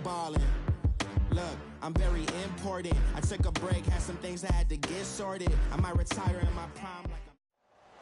ballin'. Look, I'm very important. I took a break, had some things I had to get sorted. I might retire in my prime like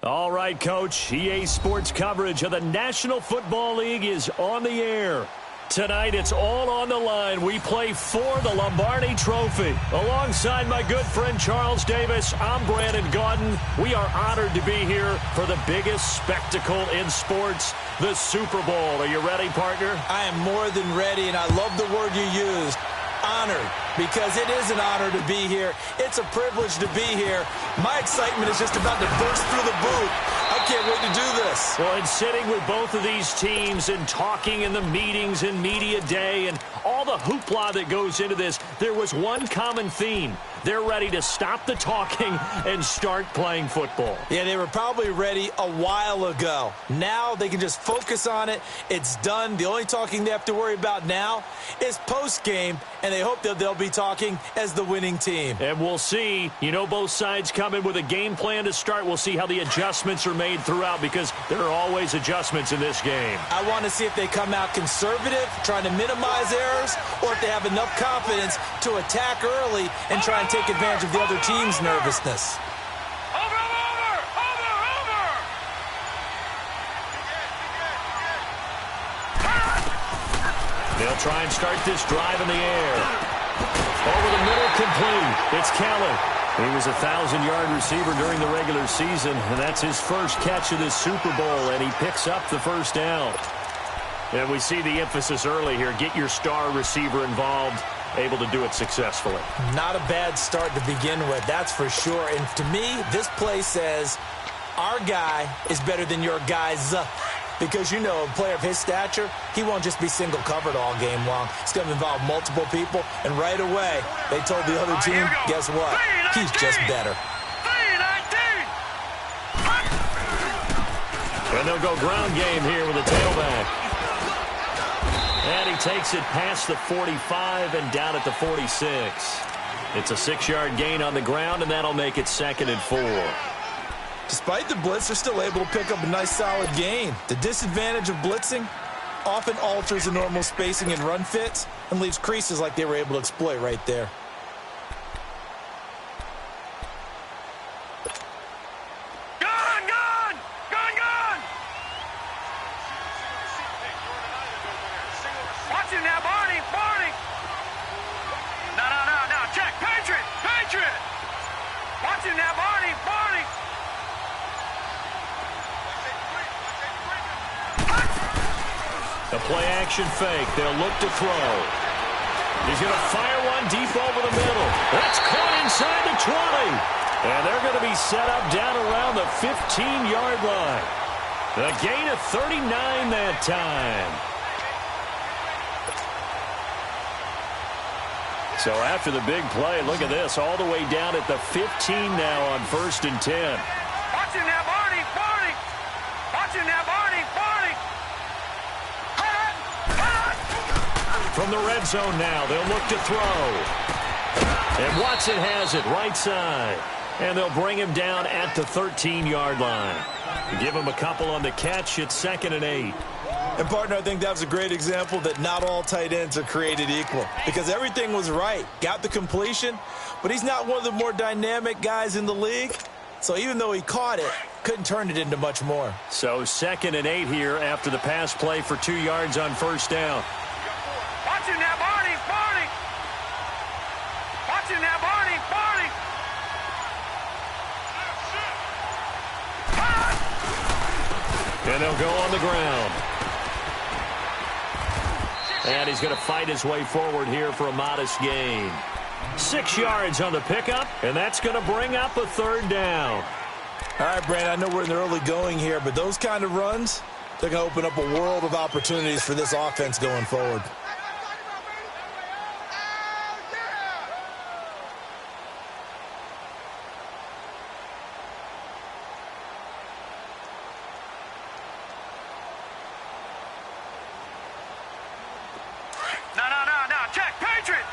All right, Coach. EA Sports coverage of the National Football League is on the air. Tonight, it's all on the line. We play for the Lombardi Trophy. Alongside my good friend Charles Davis, I'm Brandon Gaudin. We are honored to be here for the biggest spectacle in sports, the Super Bowl. Are you ready, partner? I am more than ready, and I love the word you used. Honored, because it is an honor to be here. It's a privilege to be here. My excitement is just about to burst through the booth. I can't wait to do this. Well, and sitting with both of these teams and talking in the meetings and media day and all the hoopla that goes into this, there was one common theme. They're ready to stop the talking and start playing football. Yeah, they were probably ready a while ago. Now they can just focus on it. It's done. The only talking they have to worry about now is post-game, and they hope that they'll be talking as the winning team. And we'll see. You know, both sides come in with a game plan to start. We'll see how the adjustments are made throughout, because there are always adjustments in this game. I want to see if they come out conservative, trying to minimize errors, or if they have enough confidence to attack early and try and take advantage of the other team's nervousness. They'll try and start this drive in the air. Over the middle, complete. It's Kelly. He was a 1,000-yard receiver during the regular season, and that's his first catch of this Super Bowl, and he picks up the first down. And we see the emphasis early here. Get your star receiver involved, able to do it successfully. Not a bad start to begin with, that's for sure. And to me, this play says our guy is better than your guys. Because, you know, a player of his stature, he won't just be single covered all game long. It's going to involve multiple people. And right away, they told the other team, guess what? He's just better. And they'll go ground game here with a tailback. And he takes it past the 45 and down at the 46. It's a 6-yard gain on the ground, and that'll make it 2nd and 4. Despite the blitz, they're still able to pick up a nice solid gain. The disadvantage of blitzing often alters the normal spacing and run fits and leaves creases like they were able to exploit right there. The play-action fake. They'll look to throw. He's going to fire one deep over the middle. That's caught inside the 20. And they're going to be set up down around the 15-yard line. A gain of 39 that time. So after the big play, look at this. All the way down at the 15 now on 1st and 10. Watching that, Barney. Watching that, Barney. From the red zone now, they'll look to throw. And Watson has it right side. And they'll bring him down at the 13-yard line. Give him a couple on the catch. It's 2nd and 8. And, partner, I think that was a great example that not all tight ends are created equal. Because everything was right. Got the completion, but he's not one of the more dynamic guys in the league. So even though he caught it, couldn't turn it into much more. So 2nd and 8 here after the pass play for 2 yards on 1st down. Watching that, Barney. Watching that, Barney. And they'll go on the ground. And he's going to fight his way forward here for a modest gain. 6 yards on the pickup, and that's going to bring up a 3rd down. All right, Brandon, I know we're in the early going here, but those kind of runs, they're going to open up a world of opportunities for this offense going forward. No. Check. Patriot.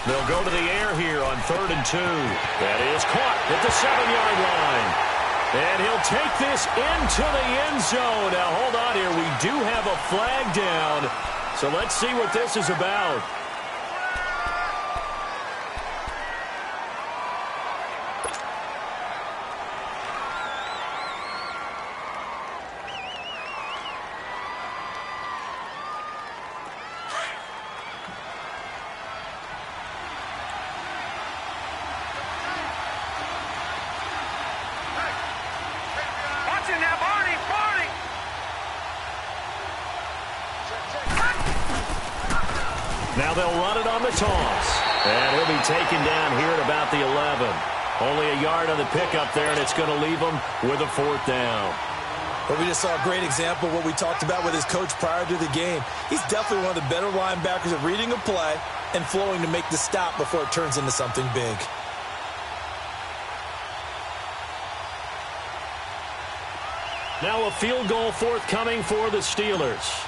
They'll go to the air here on 3rd and 2. That is caught at the 7-yard line. And he'll take this into the end zone. Now, hold on here. We do have a flag down. So let's see what this is about. Now they'll run it on the toss. And he'll be taken down here at about the 11. Only a yard on the pickup there, and it's going to leave him with a 4th down. Well, we just saw a great example of what we talked about with his coach prior to the game. He's definitely one of the better linebackers at reading a play and flowing to make the stop before it turns into something big. Now a field goal forthcoming for the Steelers.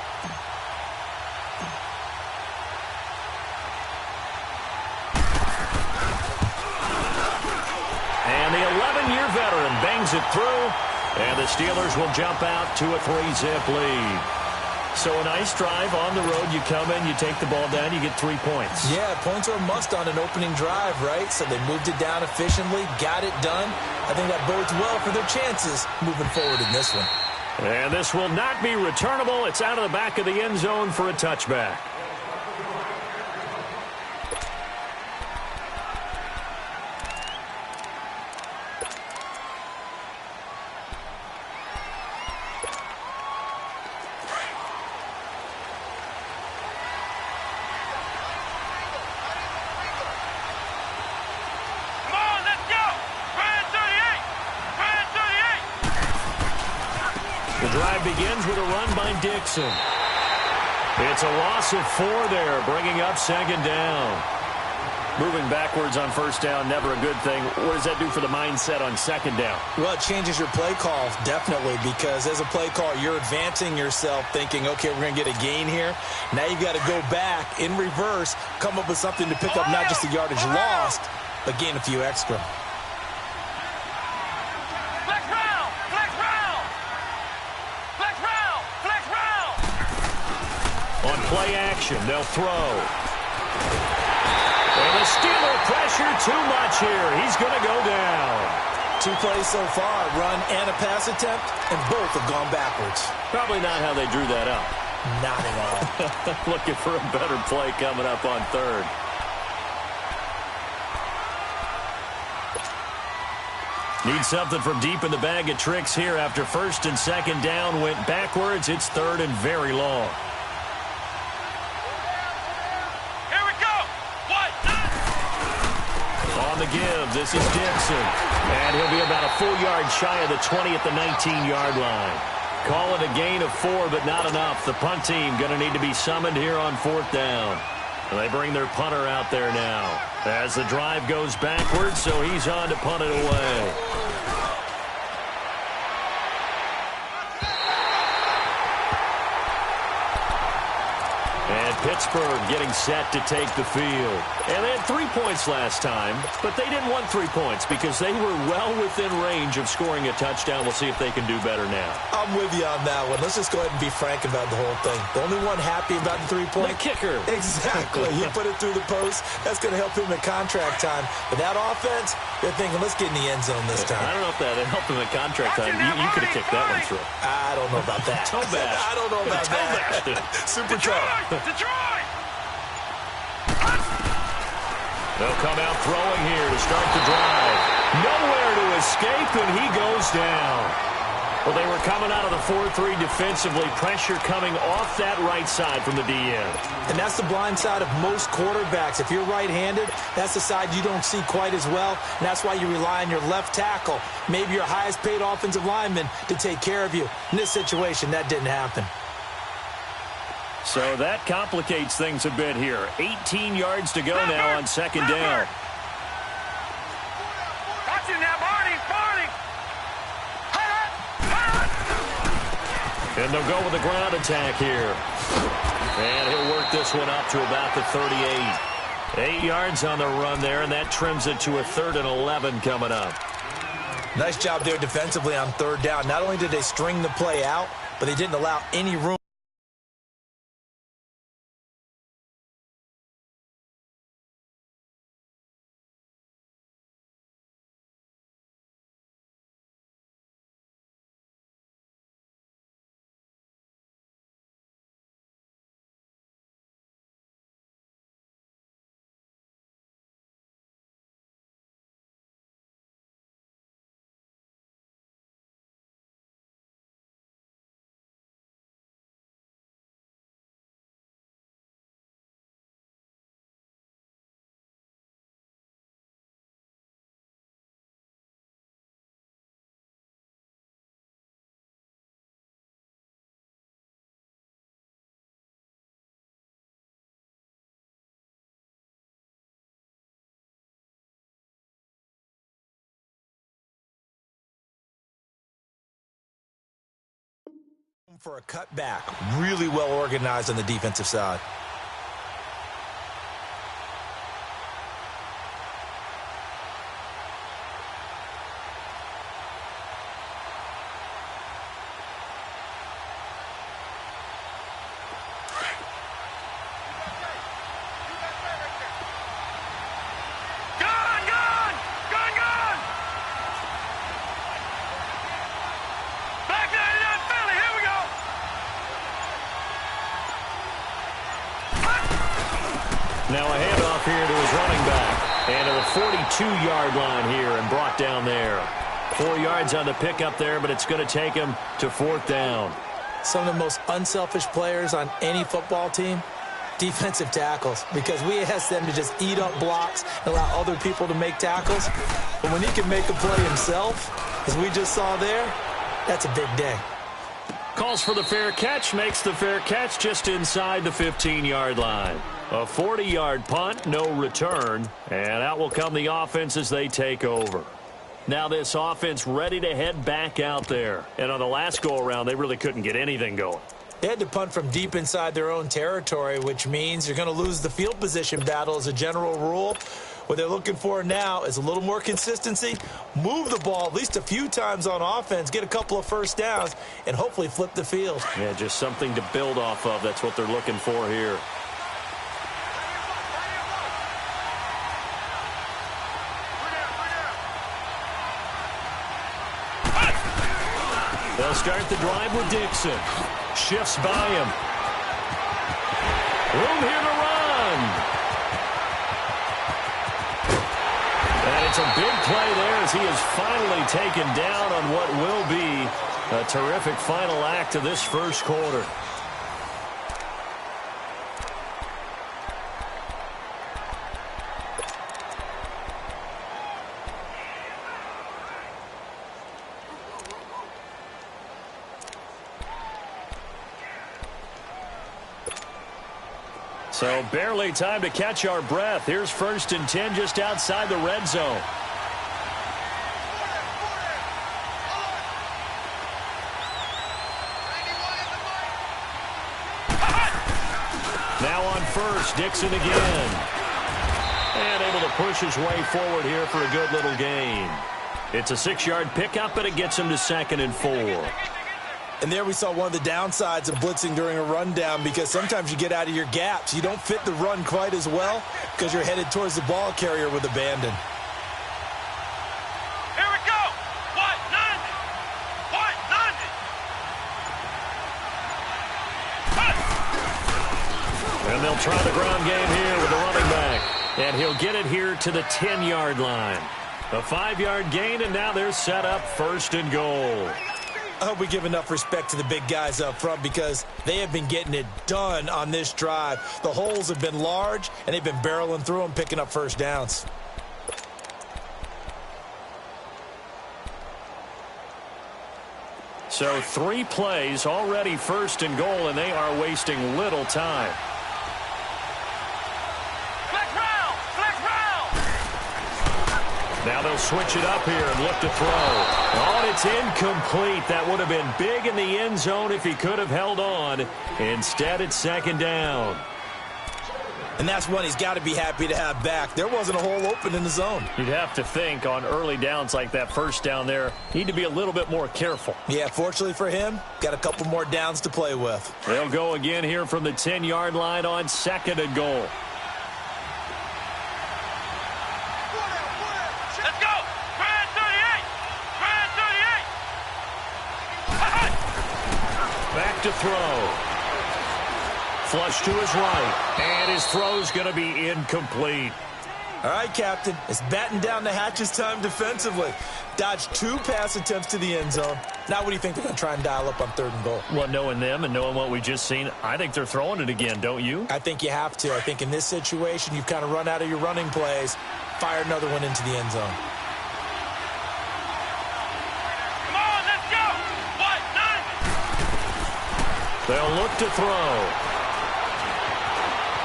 And the 11-year veteran bangs it through, and the Steelers will jump out to a 3-zip lead. So a nice drive on the road. You come in, you take the ball down, you get 3 points. Yeah, points are a must on an opening drive, right? So they moved it down efficiently, got it done. I think that bodes well for their chances moving forward in this one. And this will not be returnable. It's out of the back of the end zone for a touchback. Drive begins with a run by Dixon. It's a loss of 4 there, bringing up 2nd down. Moving backwards on 1st down, never a good thing. What does that do for the mindset on 2nd down? Well, it changes your play call, definitely, because as a play call, you're advancing yourself thinking, okay, we're going to get a gain here. Now you've got to go back in reverse, come up with something to pick up not just the yardage lost, but gain a few extra. On play action, they'll throw. And the Steeler pressure too much here. He's going to go down. 2 plays so far, run and a pass attempt, and both have gone backwards. Probably not how they drew that up. Not at all. Looking for a better play coming up on 3rd. Need something from deep in the bag of tricks here after 1st and 2nd down went backwards. It's 3rd and very long. The give. This is Dixon. And he'll be about a full yard shy of the 20 at the 19-yard line. Call it a gain of 4, but not enough. The punt team going to need to be summoned here on 4th down. And they bring their punter out there now as the drive goes backwards, so he's on to punt it away. And Pittsburgh getting set to take the field. And they had 3 points last time, but they didn't want 3 points because they were well within range of scoring a touchdown. We'll see if they can do better now. I'm with you on that one. Let's just go ahead and be frank about the whole thing. The only one happy about the 3-point? The kicker. Exactly. He put it through the post. That's going to help him at contract time. But that offense, they're thinking, let's get in the end zone this time. I don't know if that helped him at contract time. You could have kicked that one through. I don't know about that. Toe bash. I don't know about that. Super toe. Detroit! They'll come out throwing here to start the drive. Nowhere to escape, and he goes down. Well, they were coming out of the 4-3 defensively. Pressure coming off that right side from the DN. And that's the blind side of most quarterbacks. If you're right-handed, that's the side you don't see quite as well. And that's why you rely on your left tackle, maybe your highest-paid offensive lineman, to take care of you. In this situation, that didn't happen. So that complicates things a bit here. 18 yards to go now on 2nd down. Watch it now, Barney! And they'll go with a ground attack here. And he'll work this one up to about the 38. 8 yards on the run there, and that trims it to a 3rd and 11 coming up. Nice job there defensively on 3rd down. Not only did they string the play out, but they didn't allow any room. For a cutback, really well organized on the defensive side. Now a handoff here to his running back. And to the 42-yard line here and brought down there. 4 yards on the pickup there, but it's going to take him to 4th down. Some of the most unselfish players on any football team, defensive tackles, because we ask them to just eat up blocks and allow other people to make tackles. But when he can make a play himself, as we just saw there, that's a big day. Calls for the fair catch, makes the fair catch just inside the 15-yard line. A 40-yard punt, no return, and out will come the offense as they take over. Now this offense ready to head back out there. And on the last go-around, they really couldn't get anything going. They had to punt from deep inside their own territory, which means you're going to lose the field position battle as a general rule. What they're looking for now is a little more consistency, move the ball at least a few times on offense, get a couple of first downs, and hopefully flip the field. Yeah, just something to build off of. That's what they're looking for here. They'll start the drive with Dixon. Shifts by him. Room here to run. And it's a big play there as he is finally taken down on what will be a terrific final act of this first quarter. So barely time to catch our breath. Here's 1st and 10 just outside the red zone. Now on 1st, Dixon again. And able to push his way forward here for a good little gain. It's a 6-yard pickup, but it gets him to 2nd and 4. And there we saw one of the downsides of blitzing during a rundown, because sometimes you get out of your gaps. You don't fit the run quite as well because you're headed towards the ball carrier with abandon. Here we go. What? None. What? None. And they'll try the ground game here with the running back. And he'll get it here to the 10-yard line. A 5-yard gain, and now they're set up 1st and goal. I hope we give enough respect to the big guys up front, because they have been getting it done on this drive. The holes have been large, and they've been barreling through them, picking up first downs. So 3 plays, already 1st and goal, and they are wasting little time. Now they'll switch it up here and look to throw. Oh, and it's incomplete. That would have been big in the end zone if he could have held on. Instead, it's 2nd down. and that's one he's got to be happy to have back. There wasn't a hole open in the zone. You'd have to think on early downs like that first down there, need to be a little bit more careful. Yeah, fortunately for him, got a couple more downs to play with. They'll go again here from the 10-yard line on 2nd and goal. Let's go! Brad 38! Brad 38! Back to throw. Flush to his right. And his throw's going to be incomplete. All right, Captain. It's batten down the hatches time defensively. Dodged 2 pass attempts to the end zone. Now what do you think they're going to try and dial up on 3rd and goal? Well, knowing them and knowing what we just seen, I think they're throwing it again, don't you? I think you have to. I think in this situation, you've kind of run out of your running plays. Fire another one into the end zone. Come on, let's go! What? 9? They'll look to throw.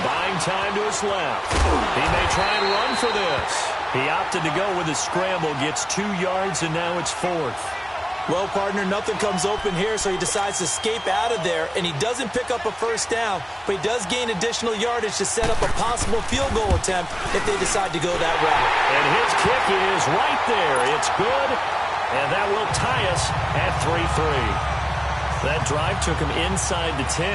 Buying time to his left. He may try and run for this. He opted to go with a scramble, gets 2 yards, and now it's 4th. Well, partner, nothing comes open here, so he decides to escape out of there, and he doesn't pick up a first down, but he does gain additional yardage to set up a possible field goal attempt if they decide to go that route. And his kick is right there. It's good, and that will tie us at 3-3. That drive took him inside the 10.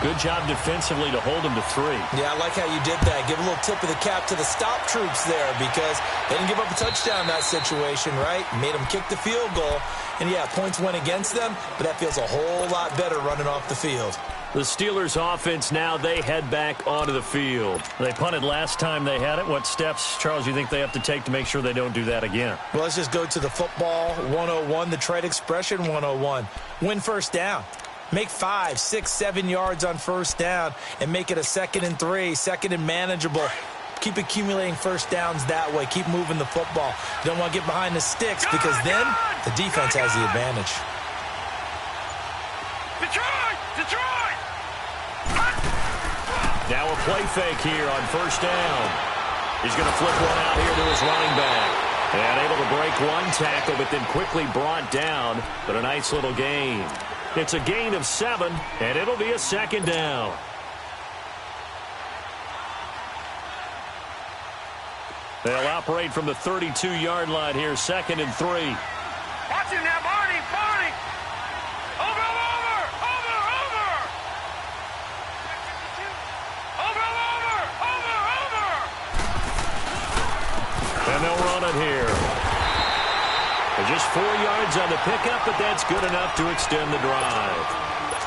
Good job defensively to hold him to 3. Yeah, I like how you did that. Give a little tip of the cap to the stop troops there because they didn't give up a touchdown in that situation, right? Made them kick the field goal. And, yeah, points went against them, but that feels a whole lot better running off the field. The Steelers offense now, they head back onto the field. They punted last time they had it. What steps, Charles, you think they have to take to make sure they don't do that again? Well, let's just go to the football 101, the trade expression 101. Win first down. Make 5, 6, 7 yards on first down and make it a 2nd and 3, 2nd and manageable. Keep accumulating first downs that way. Keep moving the football. You don't want to get behind the sticks because then the defense has the advantage. Detroit! Detroit! Now a play fake here on first down. He's going to flip one out here to his running back. And able to break one tackle, but then quickly brought down. But a nice little gain. It's a gain of 7, and it'll be a 2nd down. They'll operate from the 32-yard line here, 2nd and 3. Watch him now, Barney! Barney! Over! And they'll run it here. Just 4 yards on the pickup, but that's good enough to extend the drive.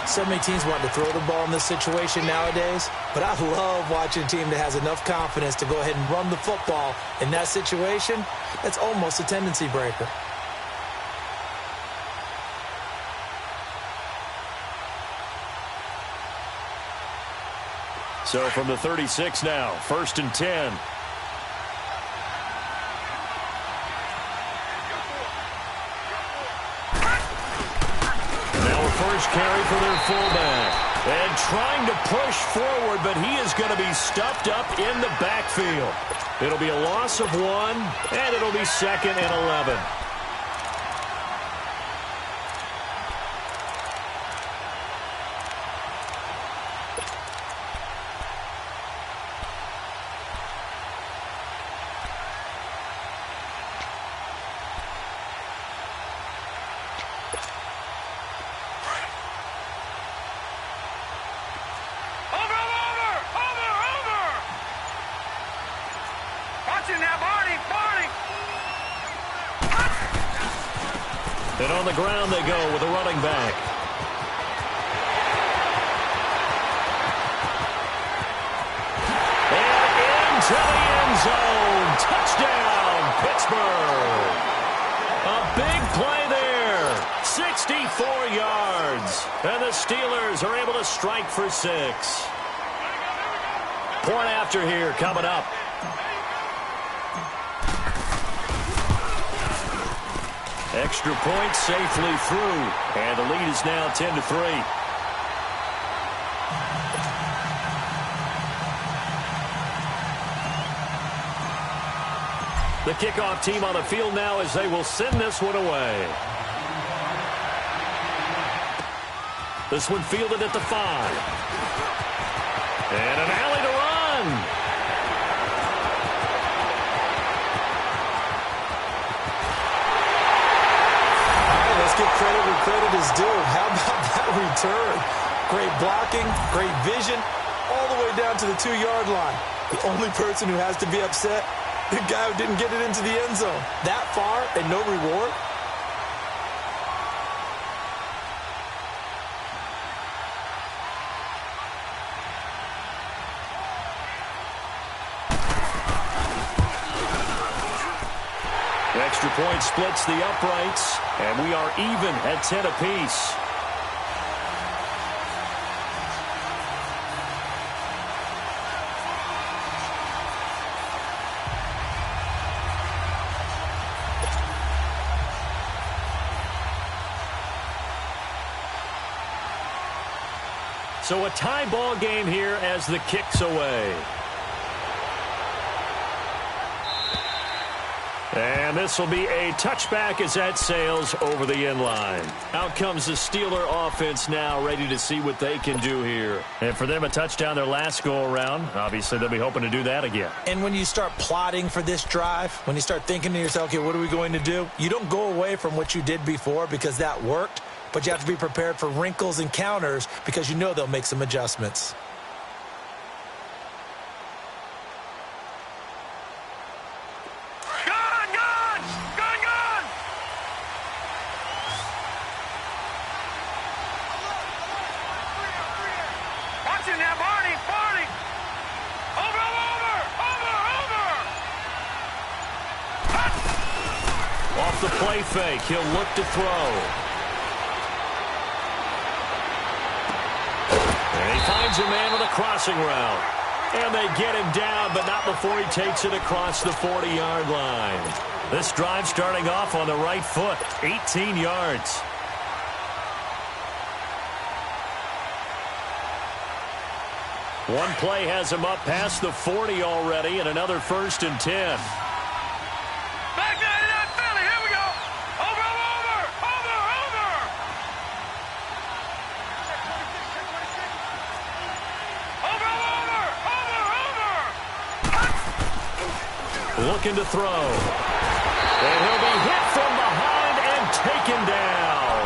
So many teams want to throw the ball in this situation nowadays, but I love watching a team that has enough confidence to go ahead and run the football in that situation. That's almost a tendency breaker. So from the 36 now, 1st and 10. First carry for their fullback. And trying to push forward, but he is going to be stuffed up in the backfield. It'll be a loss of 1, and it'll be 2nd and 11. And on the ground they go with a running back. And into the end zone. Touchdown, Pittsburgh. A big play there. 64 yards. And the Steelers are able to strike for 6. Point after here coming up. Extra point safely through. And the lead is now 10-3. The kickoff team on the field now as they will send this one away. This one fielded at the 5. And an alley to run. let's give credit where credit is due. How about that return? Great blocking, great vision, all the way down to the 2-yard line. The only person who has to be upset, the guy who didn't get it into the end zone. That far and no reward? Extra point splits the uprights, and we are even at 10 apiece. So a tie ball game here as the kick's away. And this will be a touchback as that sails over the end line. Out comes the Steeler offense now, ready to see what they can do here. And for them, a touchdown their last go-around. Obviously, they'll be hoping to do that again. And when you start plotting for this drive, when you start thinking to yourself, okay, what are we going to do? You don't go away from what you did before because that worked, but you have to be prepared for wrinkles and counters because you know they'll make some adjustments. The play fake. He'll look to throw. And he finds a man with a crossing route. And they get him down, but not before he takes it across the 40-yard line. This drive starting off on the right foot. 18 yards. One play has him up past the 40 already, and another 1st and 10. Looking to throw. And he'll be hit from behind and taken down.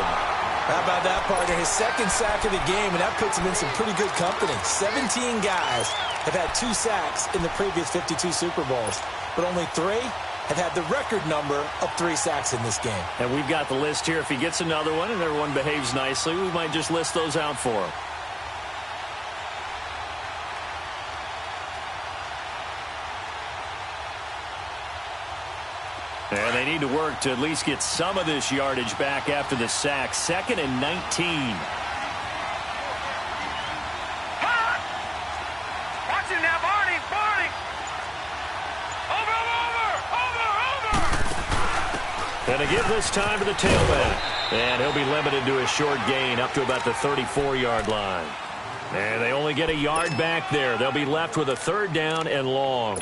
How about that, partner? His 2nd sack of the game, and that puts him in some pretty good company. 17 guys have had 2 sacks in the previous 52 Super Bowls, but only 3 have had the record number of 3 sacks in this game. And we've got the list here. If he gets another one and everyone behaves nicely, we might just list those out for him. And they need to work to at least get some of this yardage back after the sack. 2nd and 19. Watching now, Barney. Over. And to give this time to the tailback. And he'll be limited to a short gain up to about the 34-yard line. And they only get a yard back there. They'll be left with a 3rd down and long.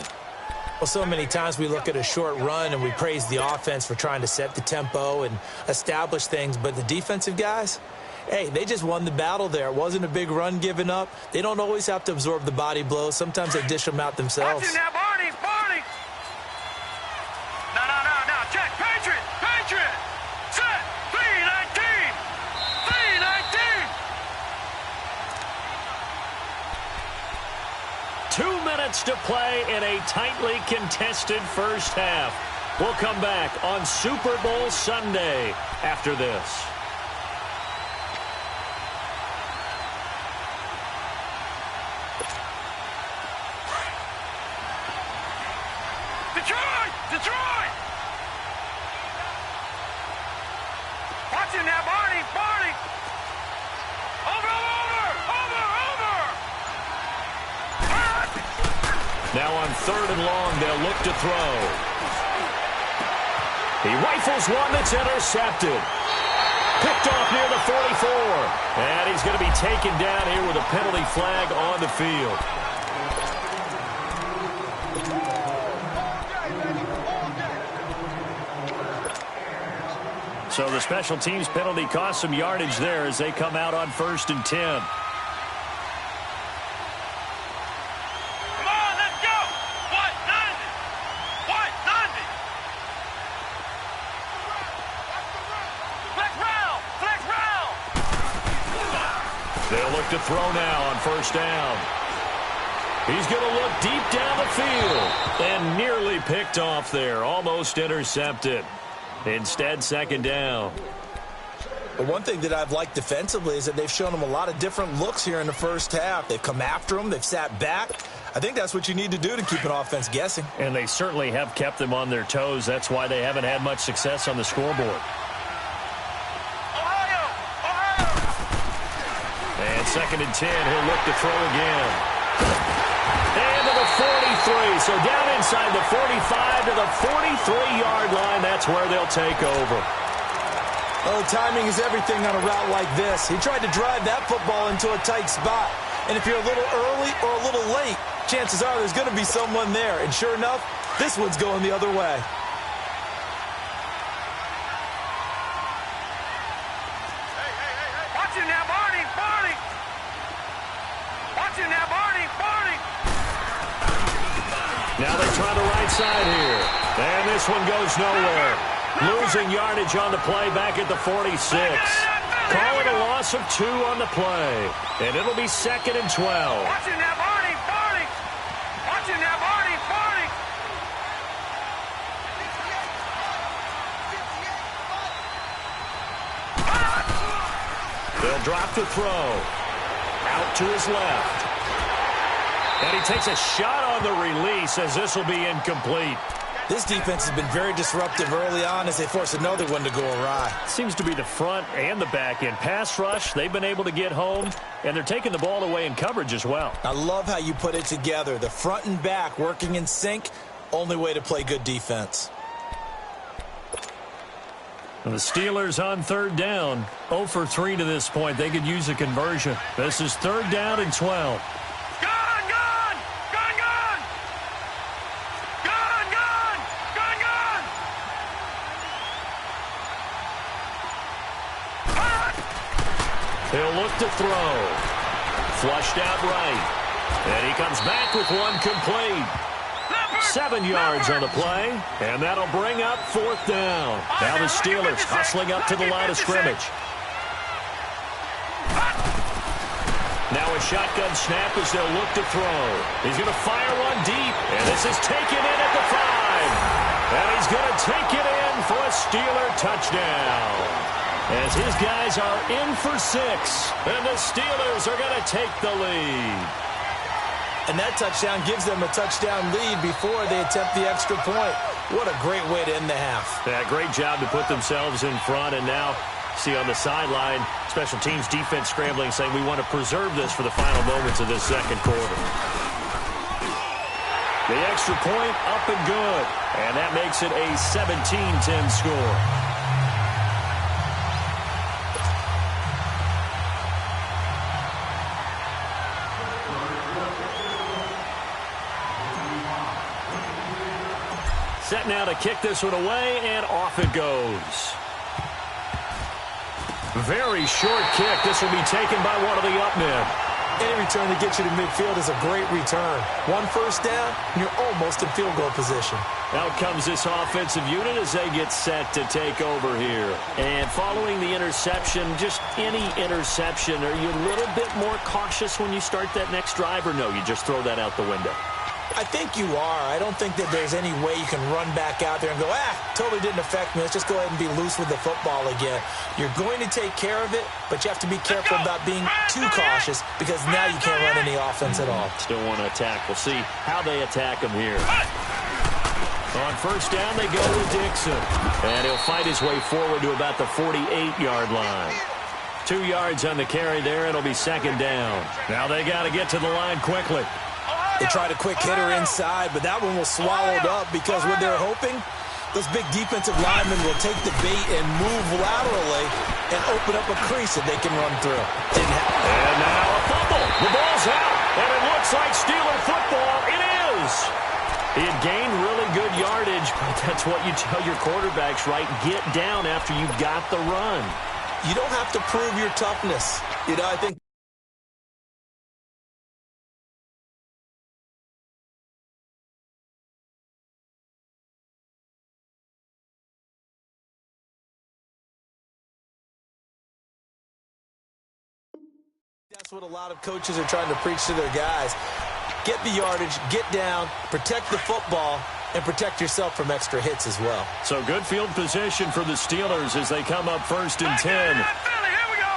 Well, so many times we look at a short run and we praise the offense for trying to set the tempo and establish things, but the defensive guys, hey, they just won the battle there. It wasn't a big run given up. They don't always have to absorb the body blows. Sometimes they dish them out themselves. Watch it now, Barney. No. Check. Patriot. Set. 319. 2 minutes to play in a tightly contested first half. We'll come back on Super Bowl Sunday after this. Detroit! Watch it now, Barney! Over! Now on 3rd and long, they'll look to throw. He rifles one that's intercepted. Picked off near the 44. And he's going to be taken down here with a penalty flag on the field. So the special teams penalty cost some yardage there as they come out on 1st and 10. Let's ride! They'll look to throw now on first down. He's going to look deep down the field and nearly picked off there. Almost intercepted. Instead, second down. But one thing that I've liked defensively is that they've shown him a lot of different looks here in the first half. They've come after him. They've sat back. I think that's what you need to do to keep an offense guessing. And they certainly have kept them on their toes. That's why they haven't had much success on the scoreboard. And second and 10, he'll look to throw again. And to the 43. So down inside the 45 to the 43-yard line. That's where they'll take over. Well, timing is everything on a route like this. He tried to drive that football into a tight spot. And if you're a little early or a little late, chances are there's going to be someone there. And sure enough, this one's going the other way. Watch it now, Barney, Barney. Watch it now, Barney, Barney. Now they try the right side here. And this one goes nowhere. Losing yardage on the play back at the 46. Call it a loss of 2 on the play. And it'll be second and 12. Watch it now, Barney, Barney. Watch it now, Barney, Barney. They'll drop the throw. Out to his left. And he takes a shot on the release as this will be incomplete. This defense has been very disruptive early on as they force another one to go awry. Seems to be the front and the back end. Pass rush, they've been able to get home, and they're taking the ball away in coverage as well. I love how you put it together. The front and back working in sync, only way to play good defense. The Steelers on third down. 0 for 3 to this point. They could use a conversion. This is third down and 12. He'll look to throw. Flushed out right. And he comes back with one complete. 7 yards on the play. And that'll bring up fourth down. Now the Steelers hustling up to the line of scrimmage. Now a shotgun snap as they'll look to throw. He's going to fire one deep. And this is taken in at the 5. And he's going to take it in for a Steeler touchdown. As his guys are in for 6. And the Steelers are going to take the lead. And that touchdown gives them a touchdown lead before they attempt the extra point. What a great way to end the half. Yeah, great job to put themselves in front. And now, see on the sideline, special teams defense scrambling, saying we want to preserve this for the final moments of this second quarter. The extra point up and good. And that makes it a 17-10 score. Set now to kick this one away, and off it goes. Very short kick. This will be taken by one of the up men. Any return that gets you to midfield is a great return. One first down, and you're almost in field goal position. Out comes this offensive unit as they get set to take over here. And following the interception, just any interception, are you a little bit more cautious when you start that next drive, or no, you just throw that out the window? I think you are. I don't think that there's any way you can run back out there and go, totally didn't affect me. Let's just go ahead and be loose with the football again. You're going to take care of it, but you have to be careful about being too cautious because now you can't run any offense at all. Still want to attack. We'll see how they attack him here. On first down, they go with Dixon. And he'll fight his way forward to about the 48-yard line. 2 yards on the carry there. It'll be second down. Now they got to get to the line quickly. They tried a quick hitter inside, but that one was swallowed up because what they're hoping, those big defensive linemen will take the bait and move laterally and open up a crease that they can run through. Didn't happen. And now a fumble. The ball's out, and it looks like Steeler football. It is. He had gained really good yardage, but that's what you tell your quarterbacks, right? Get down after you've got the run. You don't have to prove your toughness. I think That's what a lot of coaches are trying to preach to their guys. Get the yardage, get down, protect the football, and protect yourself from extra hits as well. So good field position for the Steelers as they come up 1st and 10. Here we go.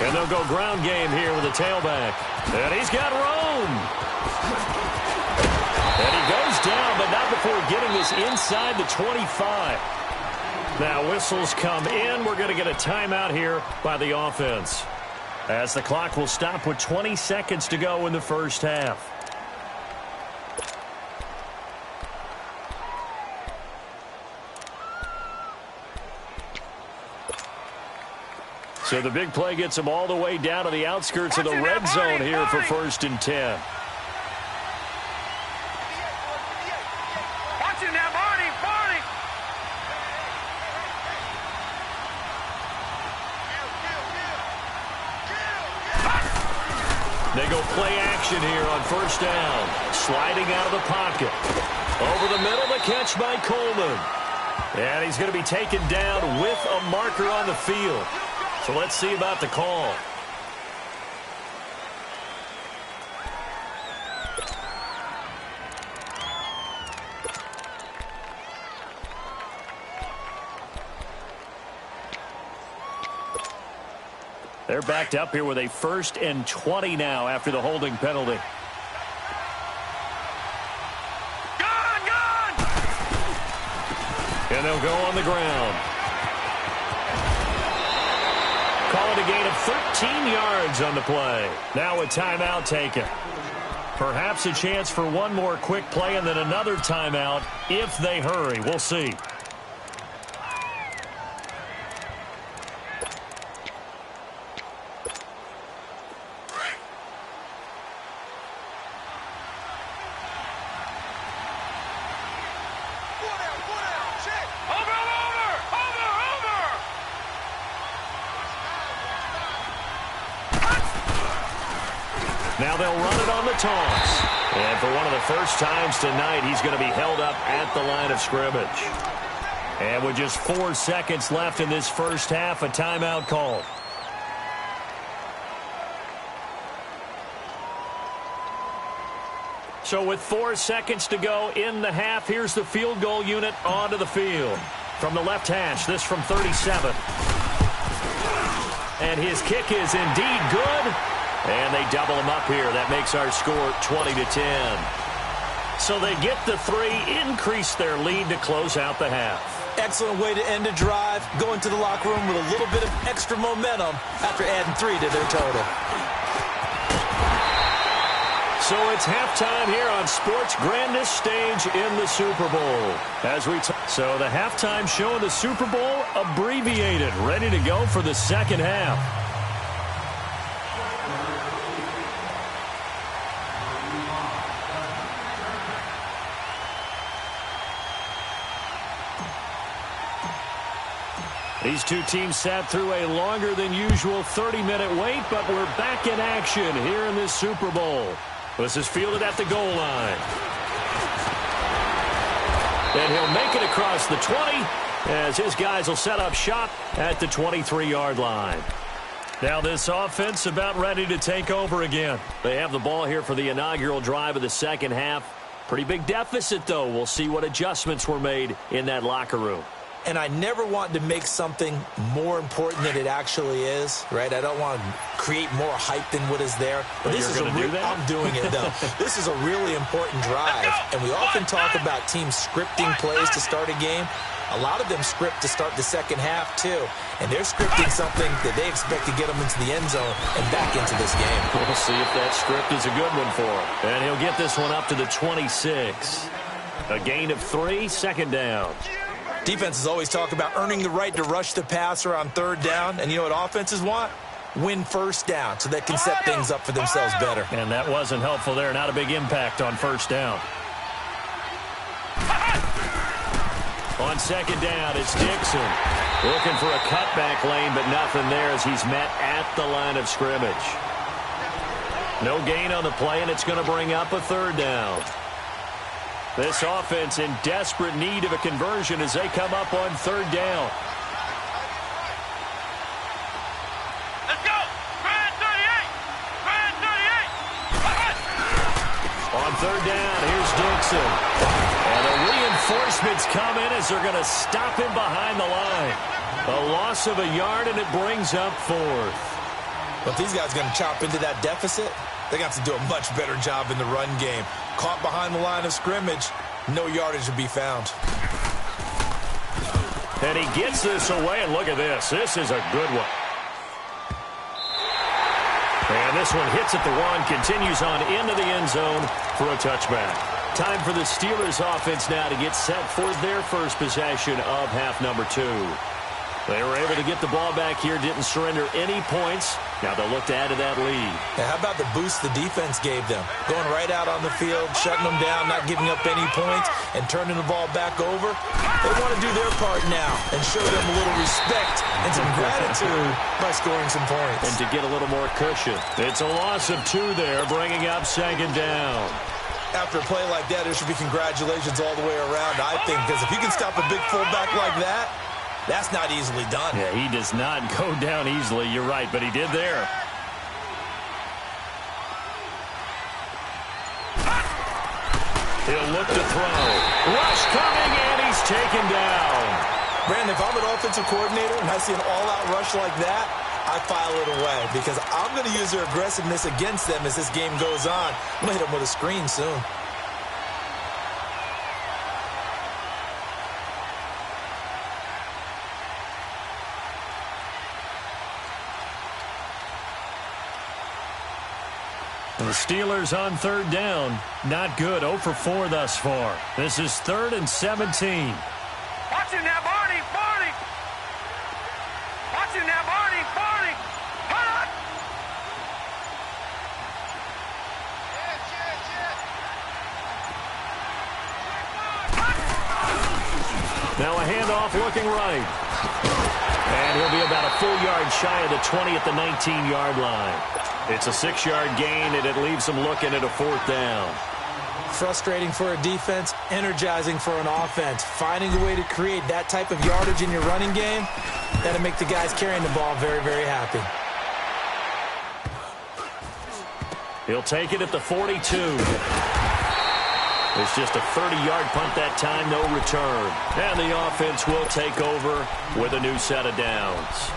And they'll go ground game here with a tailback. And he's got room. And he goes down, but not before getting this inside the 25. Now whistles come in. We're going to get a timeout here by the offense, as the clock will stop with 20 seconds to go in the first half. So the big play gets them all the way down to the outskirts of the red zone here for 1st and 10. Watch it now, Barney. They go play action here on 1st down. Sliding out of the pocket. Over the middle, the catch by Coleman. And he's going to be taken down with a marker on the field. So let's see about the call. They're backed up here with a 1st and 20 now after the holding penalty. Gone! And they'll go on the ground. Call it a gain of 13 yards on the play. Now a timeout taken. Perhaps a chance for one more quick play and then another timeout if they hurry. We'll see. Now they'll run it on the toss. And for one of the first times tonight, he's going to be held up at the line of scrimmage. And with just 4 seconds left in this first half, a timeout called. So with 4 seconds to go in the half, here's the field goal unit onto the field. From the left hash, this from 37. And his kick is indeed good. And they double him up here. That makes our score 20-10. So they get the 3, increase their lead to close out the half. Excellent way to end a drive. Go into the locker room with a little bit of extra momentum after adding 3 to their total. So it's halftime here on sports' grandest stage in the Super Bowl. So the halftime show in the Super Bowl abbreviated, ready to go for the second half. These two teams sat through a longer than usual 30-minute wait, but we're back in action here in this Super Bowl. This is fielded at the goal line. And he'll make it across the 20 as his guys will set up shop at the 23-yard line. Now this offense about ready to take over again. They have the ball here for the inaugural drive of the second half. Pretty big deficit, though. We'll see what adjustments were made in that locker room. And I never want to make something more important than it actually is, right? I don't want to create more hype than what is there. But this is I'm doing it, though. This is a really important drive. And we often talk about teams scripting plays to start a game. A lot of them script to start the second half, too. And they're scripting something that they expect to get them into the end zone and back into this game. We'll see if that script is a good one for him. And he'll get this one up to the 26. A gain of 3, second down. Defenses always talk about earning the right to rush the passer on third down. And you know what offenses want? Win first down so they can set things up for themselves better. And that wasn't helpful there. Not a big impact on first down. On second down, it's Dixon. Looking for a cutback lane, but nothing there as he's met at the line of scrimmage. No gain on the play, and it's going to bring up a third down. This offense in desperate need of a conversion as they come up on third down. Let's go! Grand 38! Grand 38! On third down, here's Dixon. And the reinforcements come in as they're going to stop him behind the line. A loss of a yard, and it brings up fourth. But if these guys are going to chop into that deficit, they got to do a much better job in the run game. Caught behind the line of scrimmage, no yardage to be found. And he gets this away, and look at this. This is a good one. And this one hits at the one, continues on into the end zone for a touchback. Time for the Steelers offense now to get set for their first possession of half number 2. They were able to get the ball back here, didn't surrender any points. Now they'll look to add to that lead. Yeah, how about the boost the defense gave them? Going right out on the field, shutting them down, not giving up any points, and turning the ball back over. They want to do their part now and show them a little respect and some gratitude by scoring some points. And to get a little more cushion. It's a loss of 2 there, bringing up second down. After a play like that, there should be congratulations all the way around, I think, because if you can stop a big fullback like that, that's not easily done. Yeah, he does not go down easily. You're right, but he did there. He'll look to throw. Rush coming, and he's taken down. Brandon, if I'm an offensive coordinator and I see an all-out rush like that, I file it away because I'm going to use their aggressiveness against them as this game goes on. I'm going to hit them with a screen soon. The Steelers on third down. Not good. 0 for 4 thus far. This is 3rd and 17. Watch him now, Barney! Barney! Watch him now, Barney! Barney! Hold on! Now a handoff looking right. And he'll be about a full yard shy of the 20 at the 19-yard line. It's a 6-yard gain, and it leaves them looking at a 4th down. Frustrating for a defense, energizing for an offense. Finding a way to create that type of yardage in your running game, that'll make the guys carrying the ball very, very happy. He'll take it at the 42. It's just a 30-yard punt that time, no return. And the offense will take over with a new set of downs.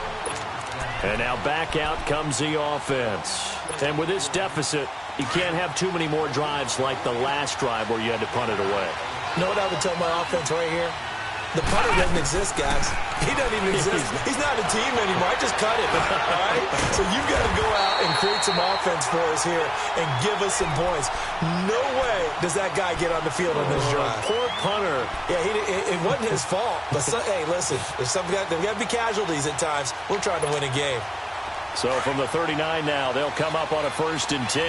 And now back out comes the offense. And with this deficit, you can't have too many more drives like the last drive where you had to punt it away. You know what I would tell my offense right here? The punter doesn't exist, guys. He doesn't even exist. He's not a team anymore. I just cut him. All right? So you've got to go out and create some offense for us here and give us some points. No way does that guy get on the field on this drive. Poor punter. Yeah, it wasn't his fault. But hey, listen, there's got to be casualties at times. We're trying to win a game. So from the 39 now, they'll come up on a 1st and 10.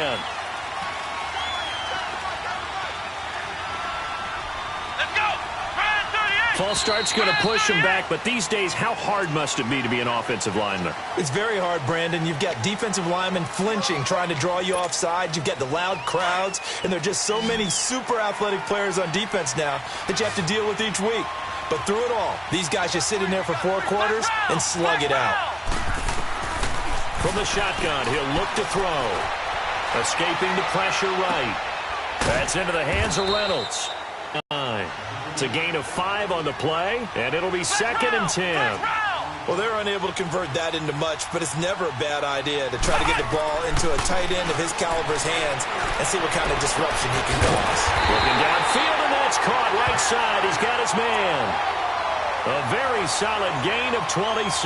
False start's going to push him back, but these days, how hard must it be to be an offensive lineman? It's very hard, Brandon. You've got defensive linemen flinching, trying to draw you off sides. You've got the loud crowds, and there are just so many super athletic players on defense now that you have to deal with each week. But through it all, these guys just sit in there for 4 quarters and slug it out. From the shotgun, he'll look to throw. Escaping the pressure right. That's into the hands of Reynolds. 9. It's a gain of 5 on the play, and it'll be 2nd and 10. Well, they're unable to convert that into much, but it's never a bad idea to try to get the ball into a tight end of his caliber's hands and see what kind of disruption he can cause. Looking downfield, and that's caught right side. He's got his man. A very solid gain of 27.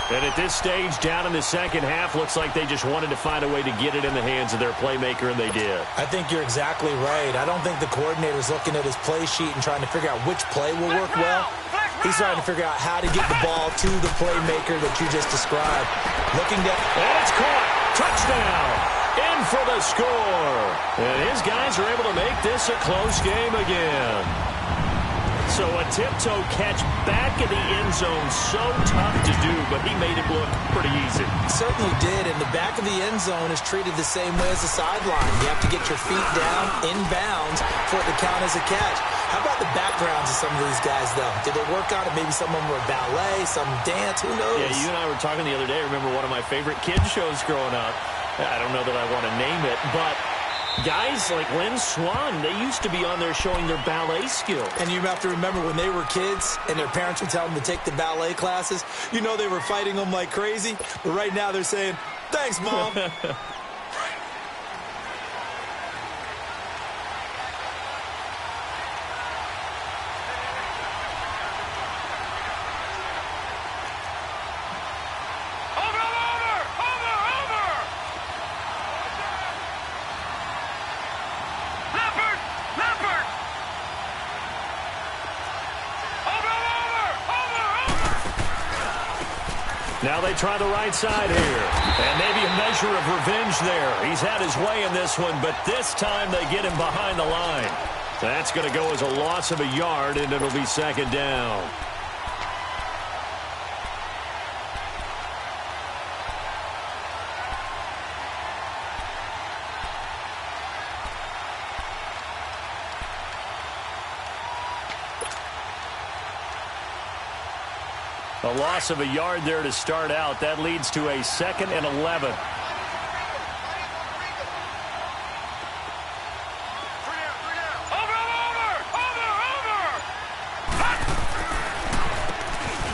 And at this stage, down in the second half, looks like they just wanted to find a way to get it in the hands of their playmaker, and they did. I think you're exactly right. I don't think the coordinator's looking at his play sheet and trying to figure out which play will work well. He's trying to figure out how to get the ball to the playmaker that you just described. Looking down. And it's caught. Touchdown. In for the score. And his guys are able to make this a close game again. So a tiptoe catch back in the end zone, so tough to do, but he made it look pretty easy. He certainly did, and the back of the end zone is treated the same way as the sideline. You have to get your feet down in bounds for it to count as a catch. How about the backgrounds of some of these guys, though? Did they work on it? Maybe some of them were ballet, some dance, who knows? Yeah, you and I were talking the other day. I remember one of my favorite kids shows growing up. I don't know that I want to name it, but guys like Lynn Swan, they used to be on there showing their ballet skills. And you have to remember when they were kids and their parents would tell them to take the ballet classes, you know they were fighting them like crazy. But right now they're saying, thanks, Mom. Now they try the right side here. And maybe a measure of revenge there. He's had his way in this one, but this time they get him behind the line. That's going to go as a loss of a yard, and it'll be second down. A loss of a yard there to start out. That leads to a 2nd and 11.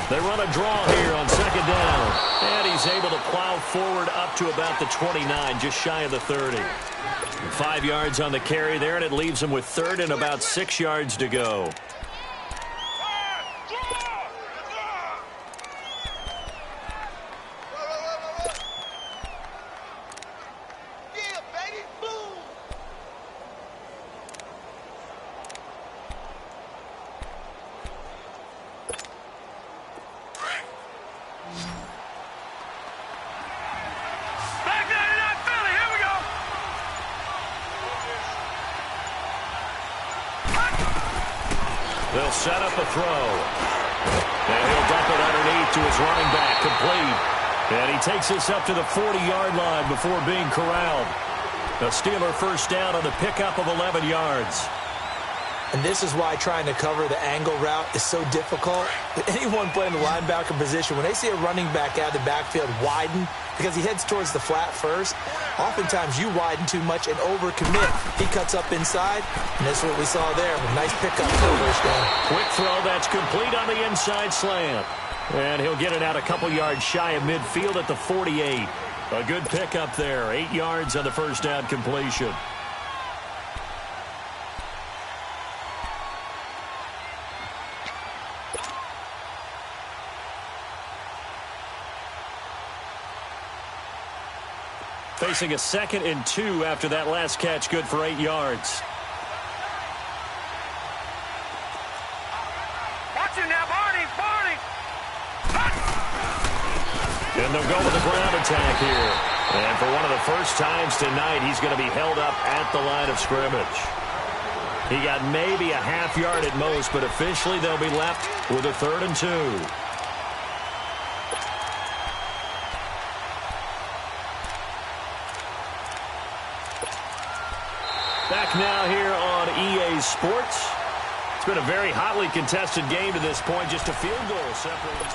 They run a draw here on 2nd down. And he's able to plow forward up to about the 29, just shy of the 30. 5 yards on the carry there, and it leaves him with 3rd and about 6 yards to go. They'll set up a throw. And he'll dump it underneath to his running back, complete. And he takes this up to the 40-yard line before being corralled. A Steeler first down on the pickup of 11 yards. And this is why trying to cover the angle route is so difficult. Anyone playing the linebacker position, when they see a running back out of the backfield widen, because he heads towards the flat first, oftentimes you widen too much and overcommit. He cuts up inside, and that's what we saw there. A nice pickup for first down. Quick throw, that's complete on the inside slant. And he'll get it out a couple yards shy of midfield at the 48. A good pickup there, 8 yards on the first down completion. Facing a 2nd and 2 after that last catch, good for 8 yards. Watch him now, Barney, Barney. And they'll go with the ground attack here. And for one of the first times tonight, he's going to be held up at the line of scrimmage. He got maybe a half yard at most, but officially they'll be left with a 3rd and 2. Back now here on EA Sports. It's been a very hotly contested game to this point. Just a field goal separating.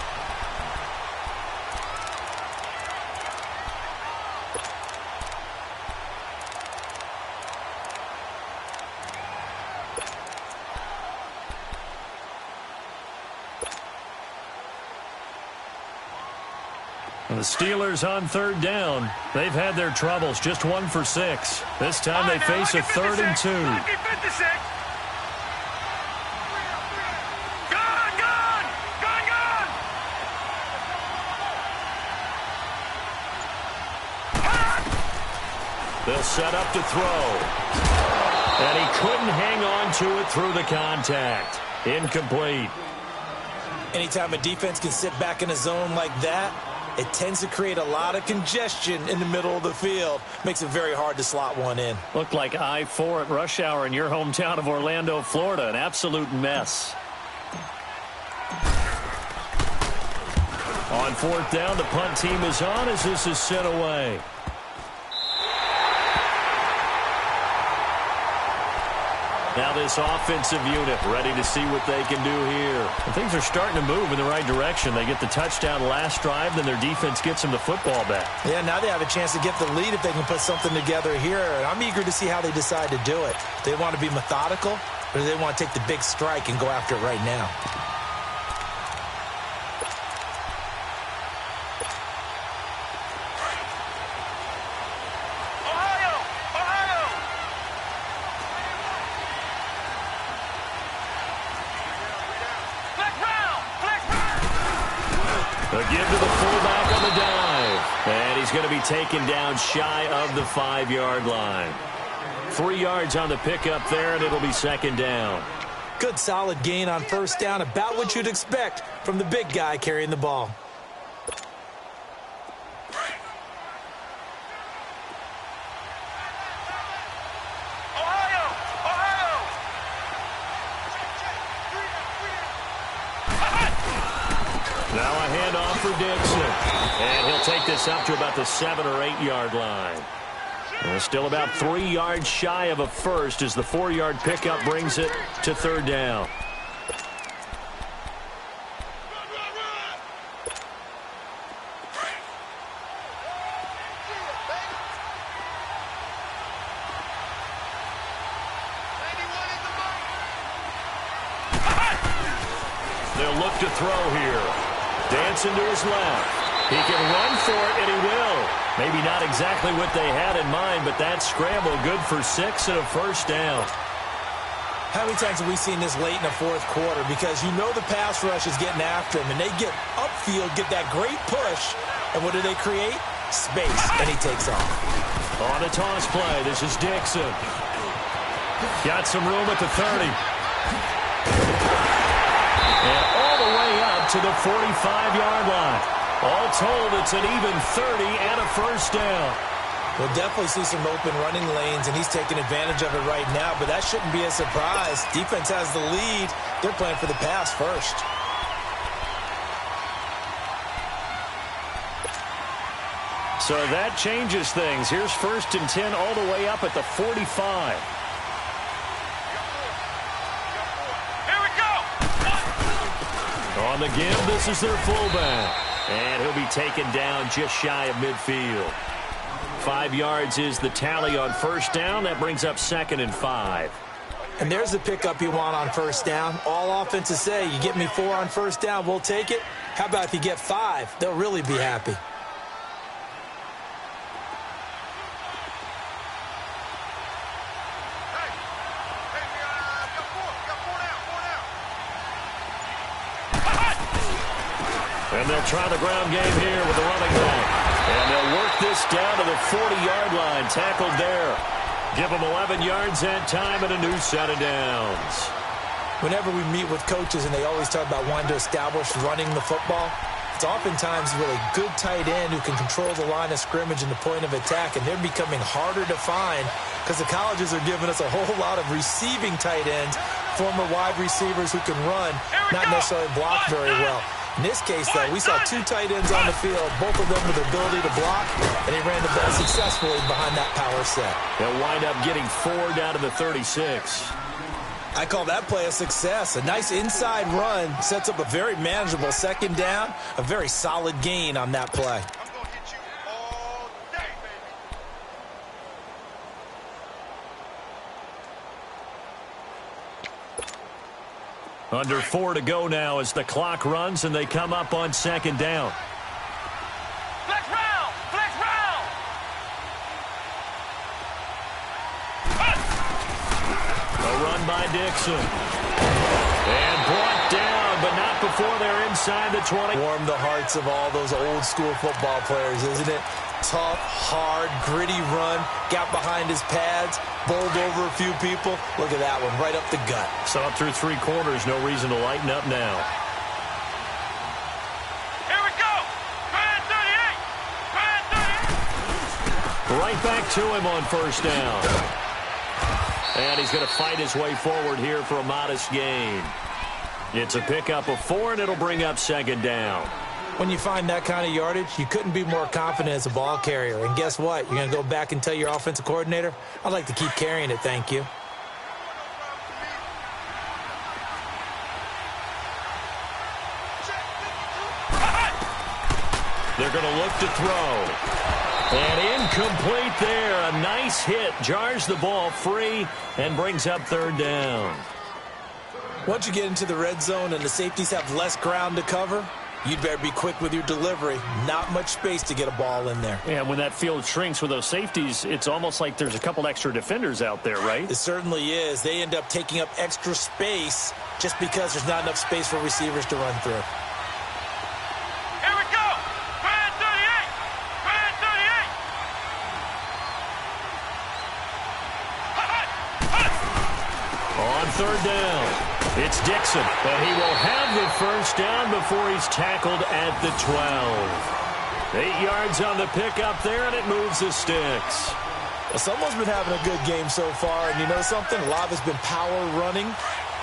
The Steelers on 3rd down. They've had their troubles, just 1 for 6. This time they face a 3rd and 2. They'll set up to throw. And he couldn't hang on to it through the contact. Incomplete. Anytime a defense can sit back in a zone like that, it tends to create a lot of congestion in the middle of the field. Makes it very hard to slot one in. Looked like I-4 at rush hour in your hometown of Orlando, Florida. An absolute mess. On fourth down, the punt team is on as this is sent away. Now this offensive unit ready to see what they can do here. And things are starting to move in the right direction. They get the touchdown last drive, then their defense gets them the football back. Yeah, now they have a chance to get the lead if they can put something together here. And I'm eager to see how they decide to do it. Do they want to be methodical, or do they want to take the big strike and go after it right now? A give to the fullback on the dive. And he's going to be taken down shy of the 5-yard line. 3 yards on the pickup there, and it'll be second down. Good solid gain on first down, about what you'd expect from the big guy carrying the ball. Now a handoff for Dixon. And he'll take this up to about the 7 or 8 yard line. And still about 3 yards shy of a first as the 4-yard pickup brings it to third down. They'll look to throw here. Dancing to his left. He can run for it, and he will. Maybe not exactly what they had in mind, but that scramble good for 6 and a first down. How many times have we seen this late in the fourth quarter? Because you know the pass rush is getting after him, and they get upfield, get that great push, and what do they create? Space, and he takes off. On a toss play, this is Dixon. Got some room at the 30. And all the way up to the 45-yard line. All told, it's an even 30 and a first down. We'll definitely see some open running lanes, and he's taking advantage of it right now, but that shouldn't be a surprise. Defense has the lead. They're playing for the pass first. So that changes things. Here's 1st and 10 all the way up at the 45. On the give, this is their fullback. And he'll be taken down just shy of midfield. 5 yards is the tally on first down. That brings up 2nd and 5. And there's the pickup you want on first down. All offenses say, you get me 4 on first down, we'll take it. How about if you get 5? They'll really be happy. And they'll try the ground game here with the running back. And they'll work this down to the 40-yard line. Tackled there. Give them 11 yards that time and a new set of downs. Whenever we meet with coaches and they always talk about wanting to establish running the football, it's oftentimes really good tight end who can control the line of scrimmage and the point of attack, and they're becoming harder to find because the colleges are giving us a whole lot of receiving tight ends, former wide receivers who can run, not necessarily block very well. In this case, though, we saw 2 tight ends on the field, both of them with the ability to block, and he ran the ball successfully behind that power set. They'll wind up getting 4 down to the 36. I call that play a success. A nice inside run sets up a very manageable second down, a very solid gain on that play. Under 4 to go now as the clock runs and they come up on second down. Flex round! Flex round! A run by Dixon. And brought down, but not before they're inside the 20. Warm the hearts of all those old school football players, isn't it? Tough, hard, gritty run, got behind his pads, bowled over a few people. Look at that one, right up the gut. Saw it through 3 quarters, no reason to lighten up now. Here we go! Grand 38! Right back to him on first down. And he's going to fight his way forward here for a modest gain. It's a pickup of 4, and it'll bring up second down. When you find that kind of yardage, you couldn't be more confident as a ball carrier. And guess what? You're going to go back and tell your offensive coordinator, I'd like to keep carrying it, thank you. They're going to look to throw. And incomplete there. A nice hit. Jars the ball free and brings up third down. Once you get into the red zone and the safeties have less ground to cover, you'd better be quick with your delivery. Not much space to get a ball in there. Yeah, when that field shrinks with those safeties, it's almost like there's a couple extra defenders out there, right? It certainly is. They end up taking up extra space just because there's not enough space for receivers to run through. Here we go. Grand 38. Grand 38. On third down, it's Dixon, and he will have the first down before he's tackled at the 12. 8 yards on the pickup there, and it moves the sticks. Well, someone's been having a good game so far, and you know something? A lot has been power running.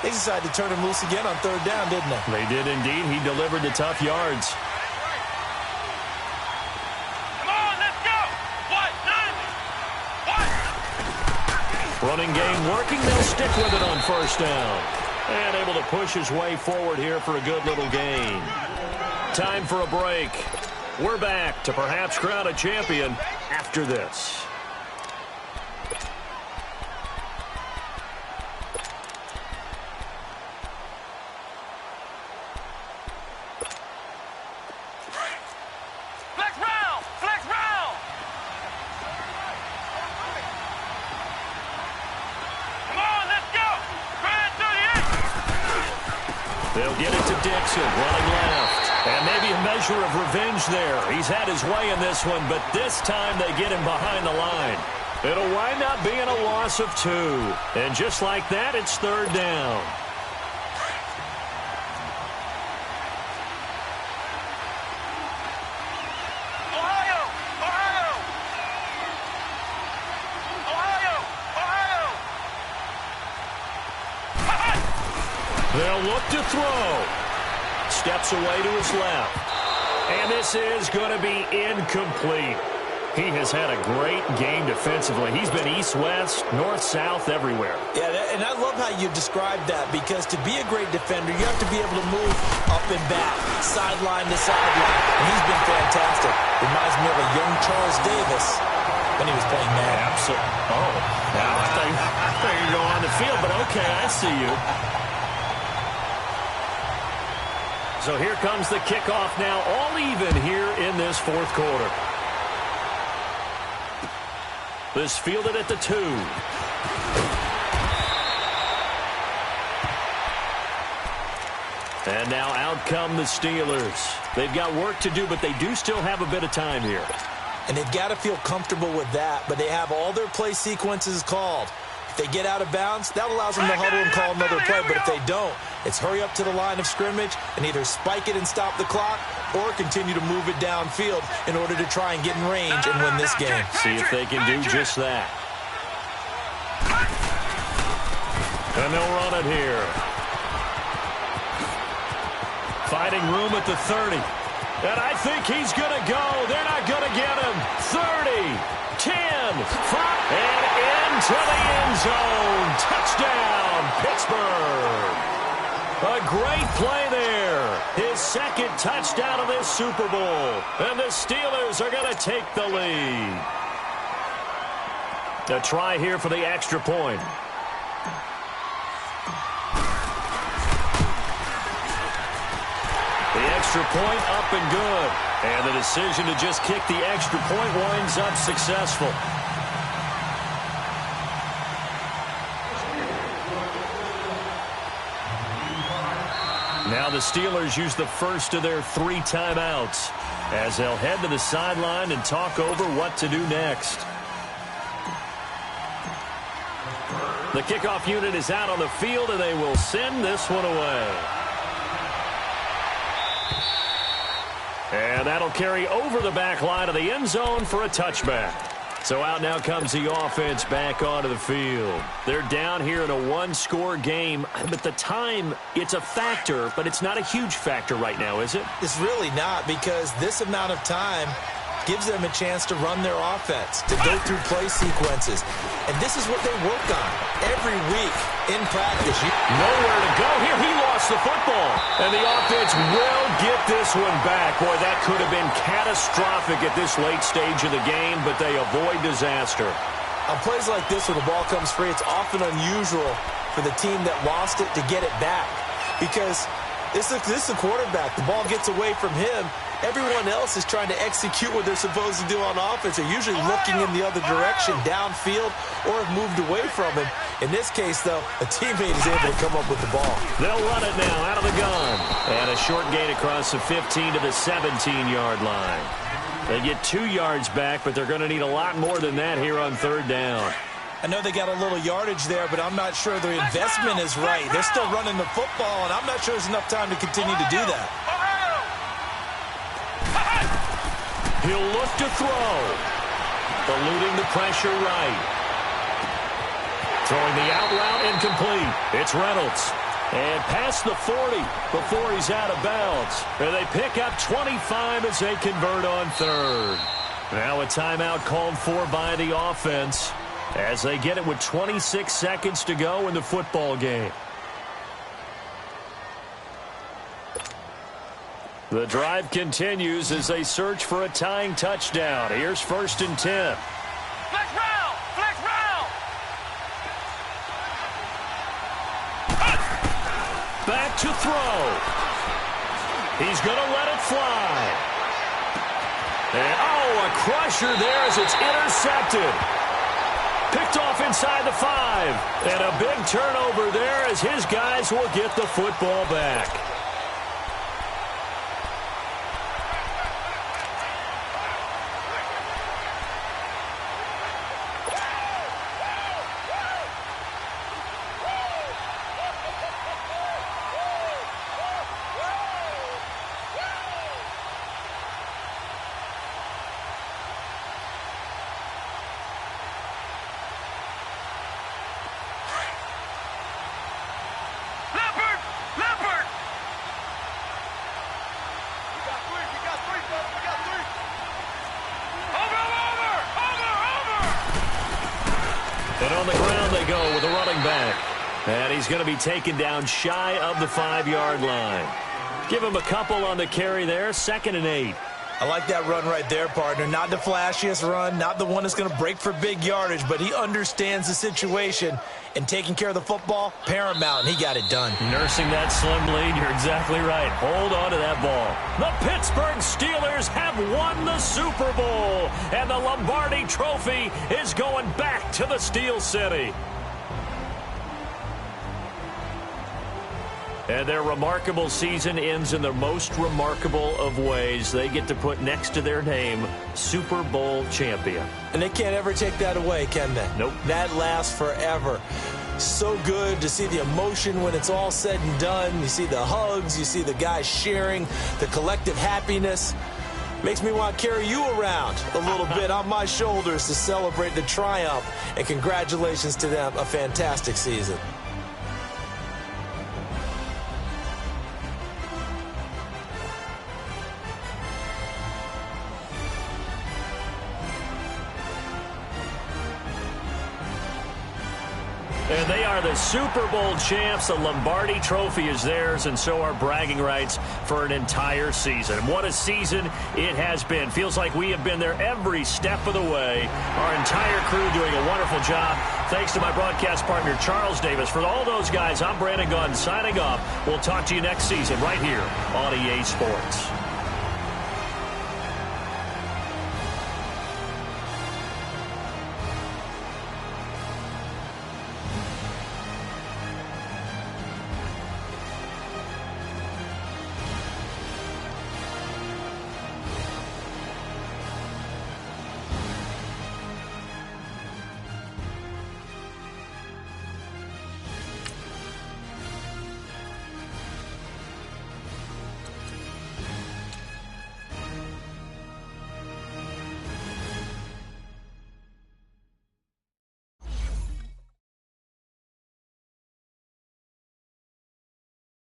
They decided to turn him loose again on third down, didn't they? They did indeed. He delivered the tough yards. Come on, let's go. What? None. What? Running game working. They'll stick with it on first down. And able to push his way forward here for a good little gain. Time for a break. We're back to perhaps crown a champion after this. Flex round. Flex round. Come on, let's go. Grand 38. They'll get it to Dixon, running left. And maybe a measure of revenge there. He's had his way in this one, but this time they get him behind the line. It'll wind up being a loss of 2. And just like that, it's third down. Ohio. Ohio. Ohio. Ohio. They'll look to throw. Steps away to his left. And this is going to be incomplete. He has had a great game defensively. He's been east-west, north-south, everywhere. Yeah, and I love how you described that, because to be a great defender, you have to be able to move up and back, sideline to sideline. And he's been fantastic. Reminds me of a young Charles Davis when he was playing man. Absolutely. Oh, now I thought you go on the field, but okay, I see you. So here comes the kickoff now, all even here in this fourth quarter. This fielded at the 2. And now out come the Steelers. They've got work to do, but they do still have a bit of time here. And they've got to feel comfortable with that, but they have all their play sequences called. If they get out of bounds, that allows them to huddle and call another play, but if they don't, it's hurry up to the line of scrimmage and either spike it and stop the clock or continue to move it downfield in order to try and get in range and win this game. See if they can do just that. And they'll run it here. Fighting room at the 30. And I think he's going to go. They're not going to get him. 30. 10, 5, and into the end zone. Touchdown, Pittsburgh. A great play there. His second touchdown of this Super Bowl. And the Steelers are going to take the lead. A try here for the extra point. The extra point up and good. And the decision to just kick the extra point winds up successful. Now the Steelers use the first of their 3 timeouts as they'll head to the sideline and talk over what to do next. The kickoff unit is out on the field, and they will send this one away. And that'll carry over the back line of the end zone for a touchback. So out now comes the offense back onto the field. They're down here in a one-score game, but the time, it's a factor, but it's not a huge factor right now, is it? It's really not, because this amount of time gives them a chance to run their offense, to go through play sequences. And this is what they work on every week in practice. Nowhere to go here. He lost the football. And the offense will get this one back. Boy, that could have been catastrophic at this late stage of the game, but they avoid disaster. On plays like this, when the ball comes free, it's often unusual for the team that lost it to get it back. Because this is the quarterback. The ball gets away from him. Everyone else is trying to execute what they're supposed to do on offense. They're usually looking in the other direction, downfield, or have moved away from him. In this case, though, a teammate is able to come up with the ball. They'll run it now out of the gun. And a short gain across the 15 to the 17-yard line. They get 2 yards back, but they're going to need a lot more than that here on third down. I know they got a little yardage there, but I'm not sure their investment is right. They're still running the football, and I'm not sure there's enough time to continue to do that. He'll look to throw. Eluding the pressure right. Throwing the out route incomplete. It's Reynolds. And past the 40 before he's out of bounds. And they pick up 25 as they convert on third. Now a timeout called for by the offense as they get it with 26 seconds to go in the football game. The drive continues as they search for a tying touchdown. Here's 1st and 10. Flex round! Flex round! Back to throw. He's going to let it fly. And, a crusher there as it's intercepted. Picked off inside the 5. And a big turnover there as his guys will get the football back. And on the ground they go with a running back. And he's going to be taken down shy of the 5-yard line. Give him a couple on the carry there. 2nd and 8. I like that run right there, partner. Not the flashiest run, not the one that's going to break for big yardage, but he understands the situation, and taking care of the football, paramount, and he got it done. Nursing that slim lead, you're exactly right. Hold on to that ball. The Pittsburgh Steelers have won the Super Bowl, and the Lombardi Trophy is going back to the Steel City. And their remarkable season ends in the most remarkable of ways. They get to put next to their name, Super Bowl champion. And they can't ever take that away, can they? Nope. That lasts forever. So good to see the emotion when it's all said and done. You see the hugs, you see the guys sharing, the collective happiness. Makes me want to carry you around a little bit on my shoulders to celebrate the triumph. And congratulations to them, a fantastic season. And they are the Super Bowl champs. The Lombardi Trophy is theirs, and so are bragging rights for an entire season. What a season it has been. Feels like we have been there every step of the way. Our entire crew doing a wonderful job. Thanks to my broadcast partner, Charles Davis. For all those guys, I'm Brandon Gunn signing off. We'll talk to you next season right here on EA Sports.